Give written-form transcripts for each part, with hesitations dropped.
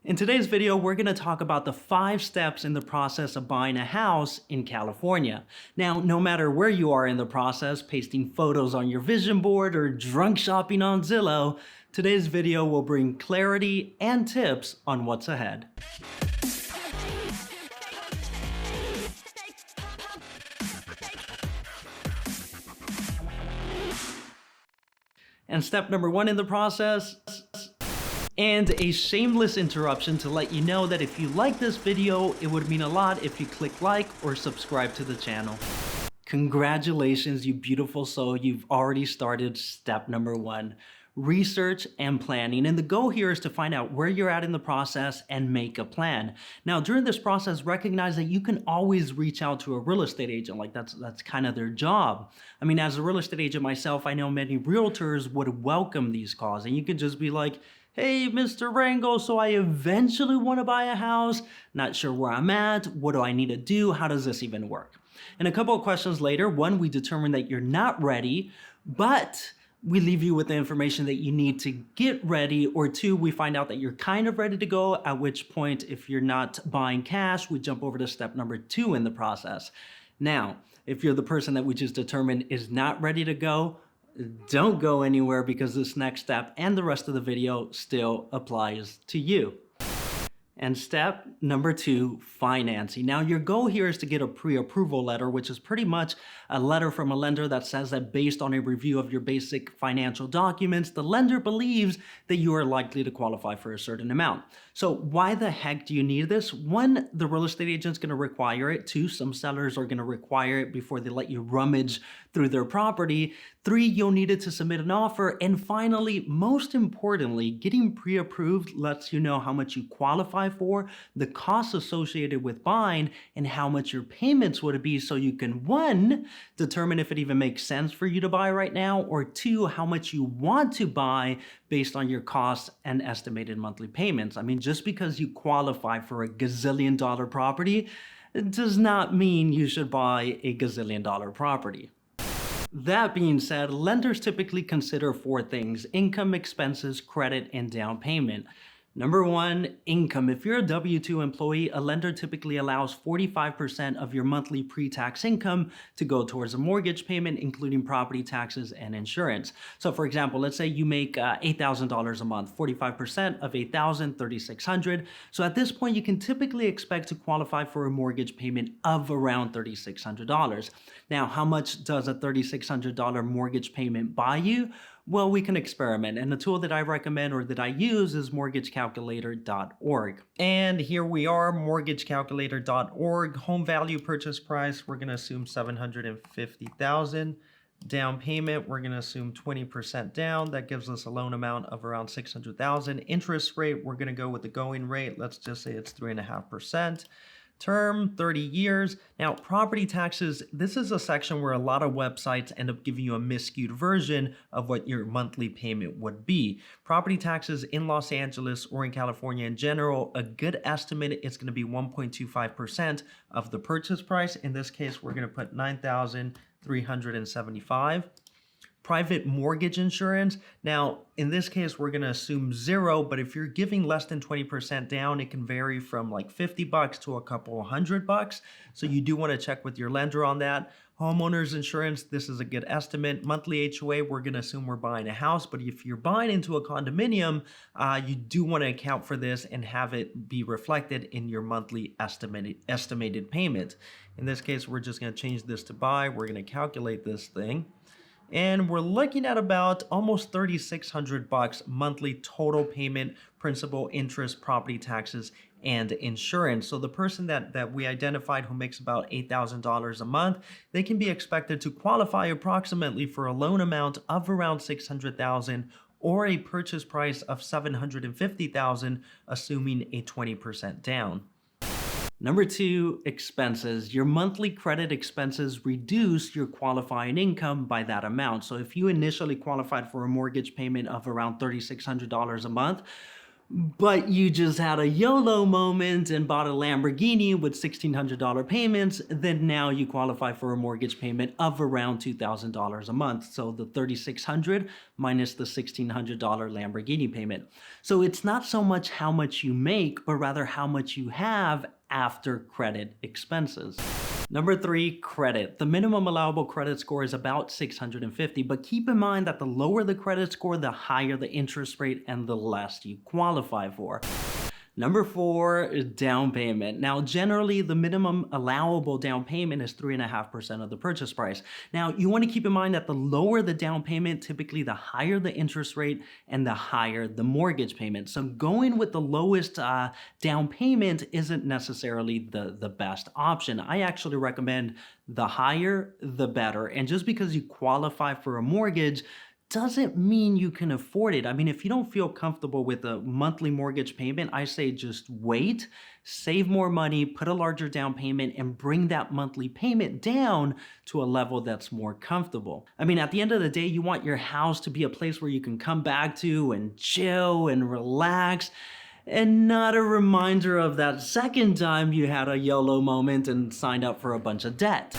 In today's video, we're going to talk about the 5 steps in the process of buying a house in California. Now, no matter where you are in the process, pasting photos on your vision board or drunk shopping on Zillow, today's video will bring clarity and tips on what's ahead. And step number 1 in the process, and a shameless interruption to let you know that if you like this video, it would mean a lot if you click like or subscribe to the channel. Congratulations, you beautiful soul. You've already started step number 1, research and planning. And the goal here is to find out where you're at in the process and make a plan. Now, during this process, recognize that you can always reach out to a real estate agent. Like that's kind of their job. I mean, as a real estate agent myself, I know many realtors would welcome these calls, and you could just be like, "Hey, Mr. Rangel, so I eventually want to buy a house. Not sure where I'm at. What do I need to do? How does this even work?" And a couple of questions later, 1, we determine that you're not ready, but we leave you with the information that you need to get ready, or 2, we find out that you're kind of ready to go, at which point, if you're not buying cash, we jump over to step number 2 in the process. Now, if you're the person that we just determined is not ready to go, don't go anywhere, because this next step and the rest of the video still applies to you. And step number 2, financing. Now, your goal here is to get a pre-approval letter, which is pretty much a letter from a lender that says that based on a review of your basic financial documents, the lender believes that you are likely to qualify for a certain amount. So why the heck do you need this? 1, the real estate agent's going to require it. 2, some sellers are going to require it before they let you rummage through their property. 3, you'll need it to submit an offer. And finally, most importantly, getting pre-approved lets you know how much you qualify for, the costs associated with buying, and how much your payments would be, so you can 1, determine if it even makes sense for you to buy right now, or 2, how much you want to buy based on your costs and estimated monthly payments. I mean, just because you qualify for a gazillion-dollar property, it does not mean you should buy a gazillion-dollar property. That being said, lenders typically consider 4 things: income, expenses, credit, and down payment. Number 1, income. If you're a W-2 employee, a lender typically allows 45% of your monthly pre-tax income to go towards a mortgage payment, including property taxes and insurance. So for example, let's say you make $8,000 a month, 45% of $8,000, $3,600. So at this point, you can typically expect to qualify for a mortgage payment of around $3,600. Now, how much does a $3,600 mortgage payment buy you? Well, we can experiment, and the tool that I recommend, or that I use, is mortgagecalculator.org. And here we are, mortgagecalculator.org. Home value purchase price, we're going to assume $750,000. Down payment, we're going to assume 20% down. That gives us a loan amount of around $600,000. Interest rate, we're going to go with the going rate. Let's just say it's 3.5%. Term, 30 years. Now, property taxes, this is a section where a lot of websites end up giving you a miscued version of what your monthly payment would be. Property taxes in Los Angeles or in California in general, a good estimate is going to be 1.25% of the purchase price. In this case, we're going to put $9,375. Private mortgage insurance. Now, in this case, we're going to assume 0, but if you're giving less than 20% down, it can vary from like $50 to a couple $100. So you do want to check with your lender on that. Homeowners insurance, this is a good estimate. Monthly HOA, we're going to assume we're buying a house, but if you're buying into a condominium, you do want to account for this and have it be reflected in your monthly estimated payment. In this case, we're just going to change this to buy. We're going to calculate this thing. And we're looking at about almost $3,600 monthly total payment, principal, interest, property taxes, and insurance. So the person that we identified who makes about $8,000 a month, they can be expected to qualify approximately for a loan amount of around $600,000 or a purchase price of $750,000, assuming a 20% down. Number 2, expenses. Your monthly credit expenses reduce your qualifying income by that amount. So if you initially qualified for a mortgage payment of around $3,600 a month, but you just had a YOLO moment and bought a Lamborghini with $1,600 payments, then now you qualify for a mortgage payment of around $2,000 a month. So the $3,600 minus the $1,600 Lamborghini payment. So it's not so much how much you make, but rather how much you have after credit expenses. Number 3, credit. The minimum allowable credit score is about 650, but keep in mind that the lower the credit score, the higher the interest rate and the less you qualify for. Number 4, down payment. Now, generally, the minimum allowable down payment is 3.5% of the purchase price. Now, you want to keep in mind that the lower the down payment, typically the higher the interest rate and the higher the mortgage payment. So going with the lowest down payment isn't necessarily the best option. I actually recommend the higher, the better. And just because you qualify for a mortgage doesn't mean you can afford it. I mean, if you don't feel comfortable with a monthly mortgage payment, I say just wait, save more money, put a larger down payment, and bring that monthly payment down to a level that's more comfortable. I mean, at the end of the day, you want your house to be a place where you can come back to and chill and relax, and not a reminder of that second time you had a YOLO moment and signed up for a bunch of debt.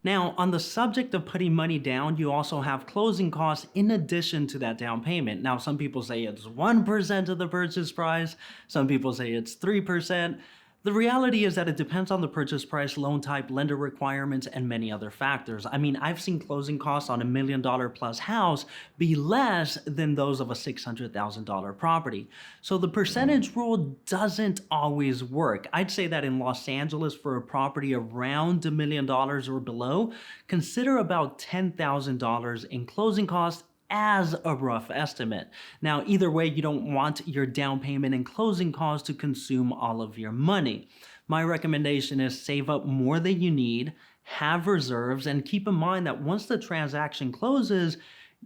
Now, on the subject of putting money down, you also have closing costs in addition to that down payment. Now, some people say it's 1% of the purchase price. Some people say it's 3%. The reality is that it depends on the purchase price, loan type, lender requirements, and many other factors. I mean, I've seen closing costs on $1 million plus house be less than those of a $600,000 property. So the percentage rule doesn't always work. I'd say that in Los Angeles, for a property around $1 million or below, consider about $10,000 in closing costs as a rough estimate. Now, either way, you don't want your down payment and closing costs to consume all of your money. My recommendation is save up more than you need, have reserves, and keep in mind that once the transaction closes,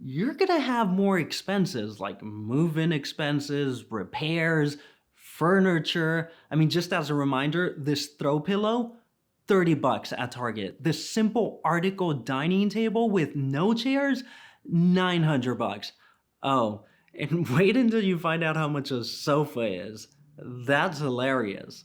you're gonna have more expenses like move-in expenses, repairs, furniture. I mean, just as a reminder, this throw pillow, $30 at Target. This simple article dining table with no chairs, $900. Oh, and wait until you find out how much a sofa is. That's hilarious.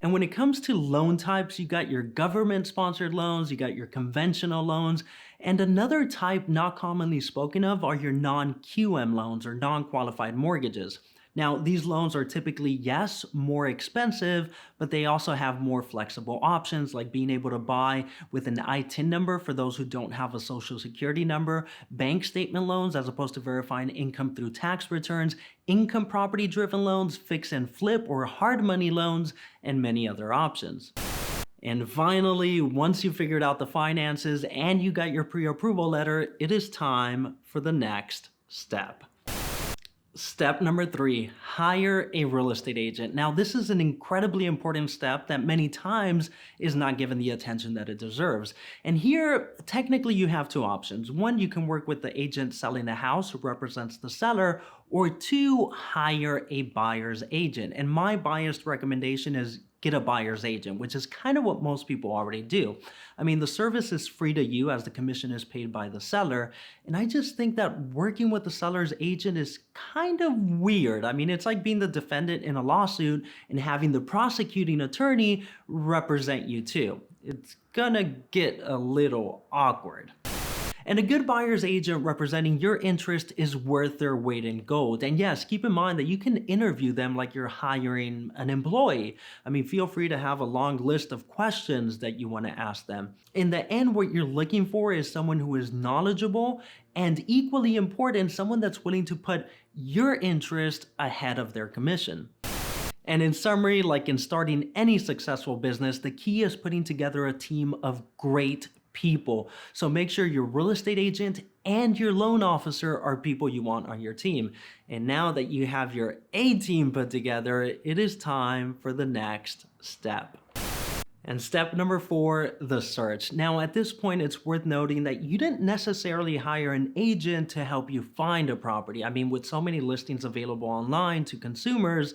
And when it comes to loan types, you got your government-sponsored loans, you got your conventional loans, and another type not commonly spoken of are your non-QM loans or non-qualified mortgages. Now, these loans are typically, yes, more expensive, but they also have more flexible options like being able to buy with an ITIN number for those who don't have a social security number, bank statement loans as opposed to verifying income through tax returns, income property driven loans, fix and flip or hard money loans, and many other options. And finally, once you figured out the finances and you got your pre-approval letter, it is time for the next step. Step number 3, hire a real estate agent. Now, this is an incredibly important step that many times is not given the attention that it deserves. And here, technically, you have 2 options. 1, you can work with the agent selling the house who represents the seller, or 2, hire a buyer's agent. And my biased recommendation is get a buyer's agent, which is kind of what most people already do. I mean, the service is free to you as the commission is paid by the seller. And I just think that working with the seller's agent is kind of weird. I mean, it's like being the defendant in a lawsuit and having the prosecuting attorney represent you too. It's gonna get a little awkward. And a good buyer's agent representing your interest is worth their weight in gold. And yes, keep in mind that you can interview them like you're hiring an employee. I mean, feel free to have a long list of questions that you want to ask them. In the end, what you're looking for is someone who is knowledgeable and, equally important, someone that's willing to put your interest ahead of their commission. And in summary, like in starting any successful business, the key is putting together a team of great people. So make sure your real estate agent and your loan officer are people you want on your team. And now that you have your A team put together, it is time for the next step. And step number 4, the search. Now, at this point, it's worth noting that you didn't necessarily hire an agent to help you find a property. I mean, with so many listings available online to consumers,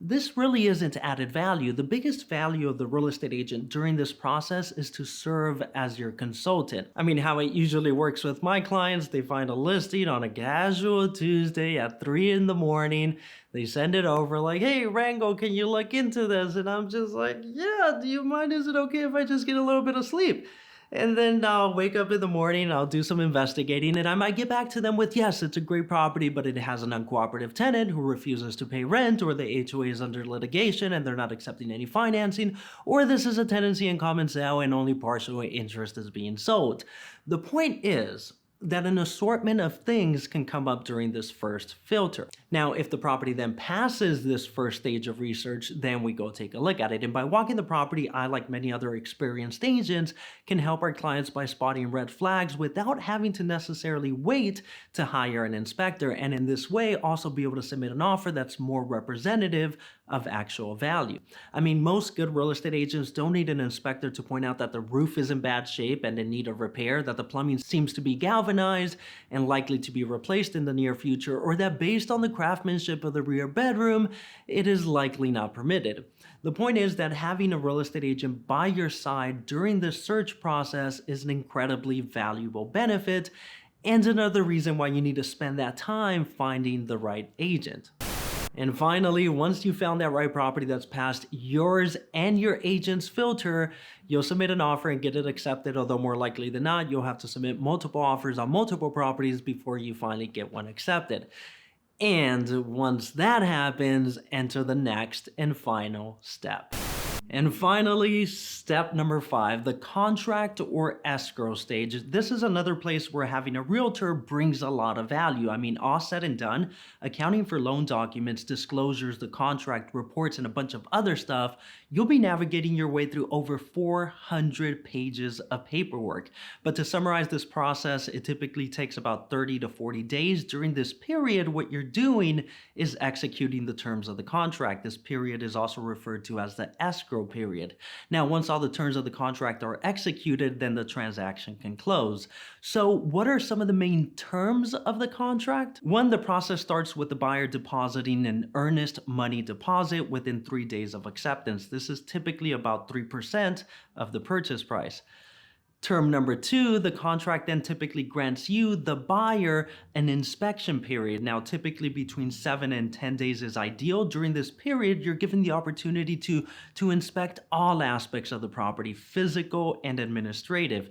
This really isn't added value. The biggest value of the real estate agent during this process is to serve as your consultant. I mean, how it usually works with my clients, they find a listing on a casual Tuesday at 3 in the morning. They send it over like, hey, Rangel, can you look into this? And I'm just like, yeah, do you mind? Is it okay if I just get a little bit of sleep? And then I'll wake up in the morning, I'll do some investigating, and I might get back to them with, yes, it's a great property, but it has an uncooperative tenant who refuses to pay rent, or the HOA is under litigation and they're not accepting any financing, or this is a tenancy in common sale and only partial interest is being sold. The point is that an assortment of things can come up during this first filter. Now, if the property then passes this first stage of research, then we go take a look at it. And by walking the property, I, like many other experienced agents, can help our clients by spotting red flags without having to necessarily wait to hire an inspector. And in this way, also be able to submit an offer that's more representative of actual value. I mean, most good real estate agents don't need an inspector to point out that the roof is in bad shape and in need of repair, that the plumbing seems to be galvanized and likely to be replaced in the near future, or that based on the craftsmanship of the rear bedroom, it is likely not permitted. The point is that having a real estate agent by your side during the search process is an incredibly valuable benefit, and another reason why you need to spend that time finding the right agent. And finally, once you found that right property that's passed yours and your agent's filter, you'll submit an offer and get it accepted, although more likely than not, you'll have to submit multiple offers on multiple properties before you finally get one accepted. And once that happens, enter the next and final step. And finally, step number 5, the contract or escrow stage. This is another place where having a realtor brings a lot of value. I mean, all said and done, accounting for loan documents, disclosures, the contract, reports, and a bunch of other stuff, you'll be navigating your way through over 400 pages of paperwork. But to summarize this process, it typically takes about 30 to 40 days. During this period, what you're doing is executing the terms of the contract. This period is also referred to as the escrow period. Now, once all the terms of the contract are executed, then the transaction can close. So what are some of the main terms of the contract? One, the process starts with the buyer depositing an earnest money deposit within 3 days of acceptance. This is typically about 3% of the purchase price. Term number 2, the contract then typically grants you, the buyer, an inspection period. Now, typically between 7 and 10 days is ideal. During this period, you're given the opportunity to inspect all aspects of the property, physical and administrative.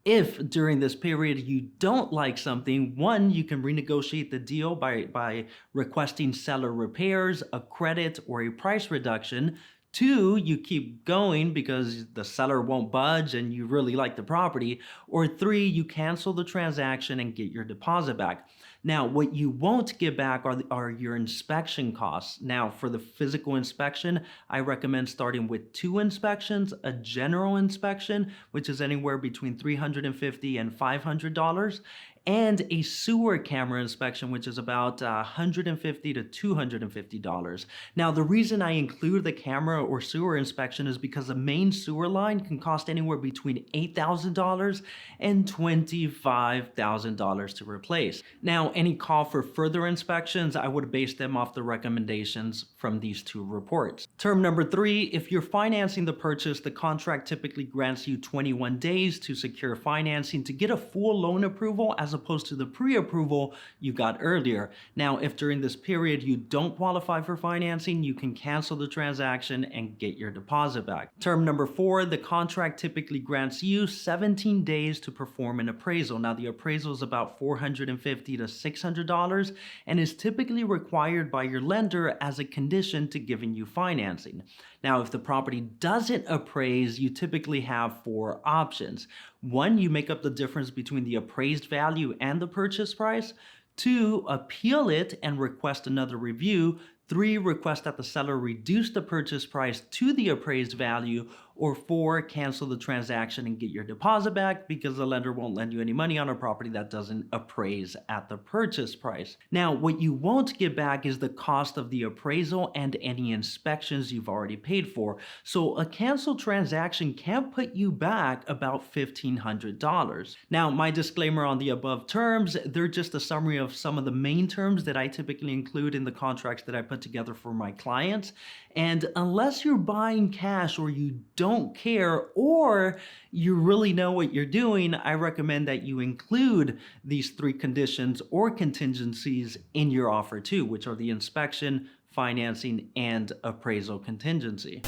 If during this period you don't like something, one, you can renegotiate the deal by requesting seller repairs, a credit, or a price reduction. 2, you keep going because the seller won't budge and you really like the property. Or 3, you cancel the transaction and get your deposit back. Now, what you won't get back are your inspection costs. Now, for the physical inspection, I recommend starting with 2 inspections, a general inspection, which is anywhere between $350 and $500, and a sewer camera inspection, which is about $150 to $250. Now, the reason I include the camera or sewer inspection is because the main sewer line can cost anywhere between $8,000 and $25,000 to replace. Now, any call for further inspections, I would base them off the recommendations from these 2 reports. Term number 3, if you're financing the purchase, the contract typically grants you 21 days to secure financing to get a full loan approval as opposed to the pre-approval you got earlier. Now, if during this period you don't qualify for financing, you can cancel the transaction and get your deposit back. Term number 4, the contract typically grants you 17 days to perform an appraisal. Now, the appraisal is about $450 to $600 and is typically required by your lender as a condition to giving you financing. Now, if the property doesn't appraise, you typically have 4 options. 1, you make up the difference between the appraised value and the purchase price. 2, appeal it and request another review. 3, request that the seller reduce the purchase price to the appraised value. or 4, cancel the transaction and get your deposit back because the lender won't lend you any money on a property that doesn't appraise at the purchase price. Now, what you won't get back is the cost of the appraisal and any inspections you've already paid for. So a canceled transaction can put you back about $1,500. Now, my disclaimer on the above terms, they're just a summary of some of the main terms that I typically include in the contracts that I put together for my clients. And unless you're buying cash or you don't care or you really know what you're doing, I recommend that you include these 3 conditions or contingencies in your offer too, which are the inspection, financing, and appraisal contingency.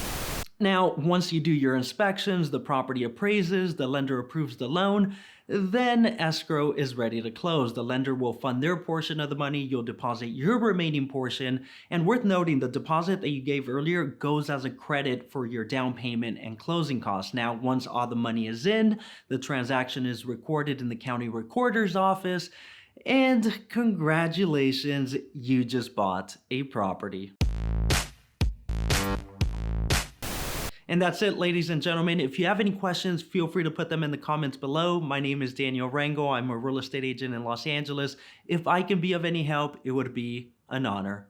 Now, once you do your inspections, the property appraises, the lender approves the loan, then escrow is ready to close. The lender will fund their portion of the money, you'll deposit your remaining portion, and worth noting, the deposit that you gave earlier goes as a credit for your down payment and closing costs. Now, once all the money is in, the transaction is recorded in the county recorder's office, and congratulations, you just bought a property. And that's it, ladies and gentlemen. If you have any questions, feel free to put them in the comments below. My name is Daniel Rangel. I'm a real estate agent in Los Angeles. If I can be of any help, it would be an honor.